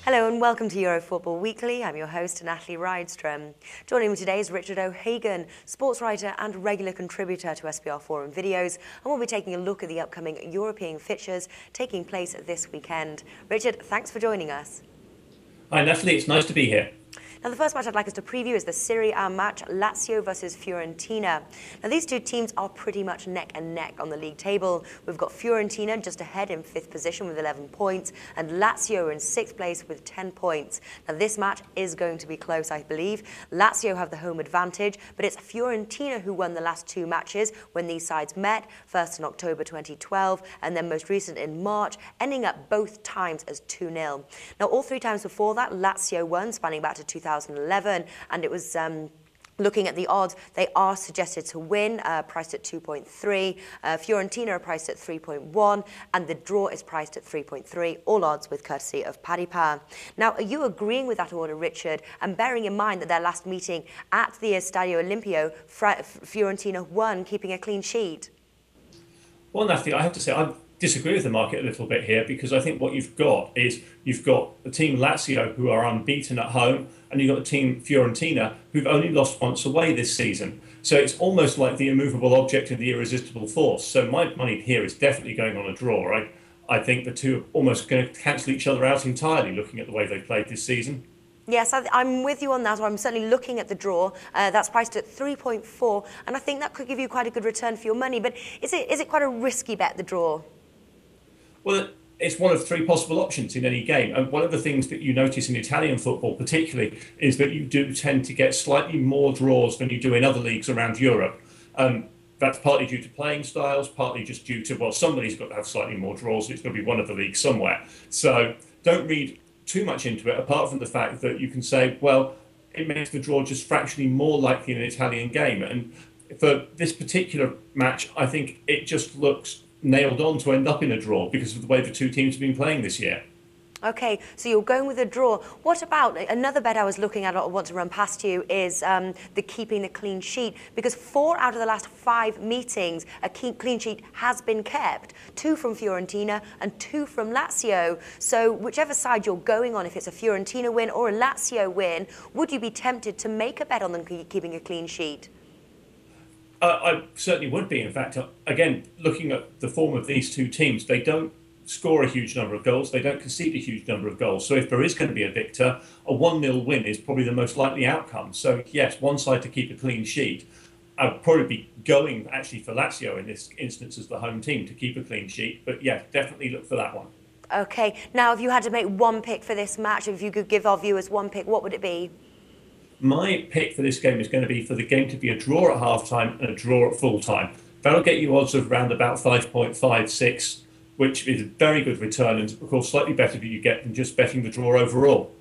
Hello and welcome to Eurofootball Weekly. I'm your host, Natalie Rydström. Joining me today is Richard O'Hagan, sports writer and regular contributor to SBRForum videos, and we'll be taking a look at the upcoming European fixtures taking place this weekend. Richard, thanks for joining us. Hi Natalie, it's nice to be here. Now, the first match I'd like us to preview is the Serie A match, Lazio versus Fiorentina. Now, these two teams are pretty much neck and neck on the league table. We've got Fiorentina just ahead in 5th position with 11 points, and Lazio in 6th place with 10 points. Now, this match is going to be close, I believe. Lazio have the home advantage, but it's Fiorentina who won the last two matches when these sides met, first in October 2012, and then most recent in March, ending up both times as 2-0. Now, all three times before that, Lazio won, spanning back to 2011, and it was looking at the odds, they are suggested to win, priced at 2.3. Fiorentina are priced at 3.1, and the draw is priced at 3.3, all odds with courtesy of Paddy-Power. Now, are you agreeing with that order, Richard, and bearing in mind that their last meeting at the Stadio Olimpico, Fiorentina won, keeping a clean sheet? Well, Natalie, I have to say, I disagree with the market a little bit here, because I think what you've got is you've got the team Lazio, who are unbeaten at home, and you've got the team Fiorentina, who've only lost once away this season. So it's almost like the immovable object of the irresistible force. So my money here is definitely going on a draw. I think the two are almost going to cancel each other out entirely, looking at the way they've played this season. Yes, I'm with you on that. I'm certainly looking at the draw. That's priced at 3.4, and I think that could give you quite a good return for your money. But is it quite a risky bet, the draw? Well, it's one of three possible options in any game. And one of the things that you notice in Italian football particularly is that you do tend to get slightly more draws than you do in other leagues around Europe. That's partly due to playing styles, partly just due to, well, somebody's got to have slightly more draws. It's going to be one of the leagues somewhere. So don't read too much into it, apart from the fact that you can say, well, it makes the draw just fractionally more likely in an Italian game. And for this particular match, I think it just looks nailed on to end up in a draw because of the way the two teams have been playing this year. Okay, so you're going with a draw. What about another bet I was looking at, I want to run past you, is the keeping the clean sheet, because 4 out of the last 5 meetings, a clean sheet has been kept. 2 from Fiorentina and 2 from Lazio. So whichever side you're going on, if it's a Fiorentina win or a Lazio win, would you be tempted to make a bet on them keeping a clean sheet? I certainly would be. In fact, again, looking at the form of these two teams, they don't score a huge number of goals. They don't concede a huge number of goals. So if there is going to be a victor, a 1-0 win is probably the most likely outcome. So yes, one side to keep a clean sheet. I'd probably be going actually for Lazio in this instance as the home team to keep a clean sheet. But yeah, definitely look for that one. Okay, now if you had to make one pick for this match, if you could give our viewers one pick, what would it be? My pick for this game is going to be for the game to be a draw at half-time and a draw at full-time. That'll get you odds of around about 5.56, which is a very good return, and of course slightly better than you get than just betting the draw overall.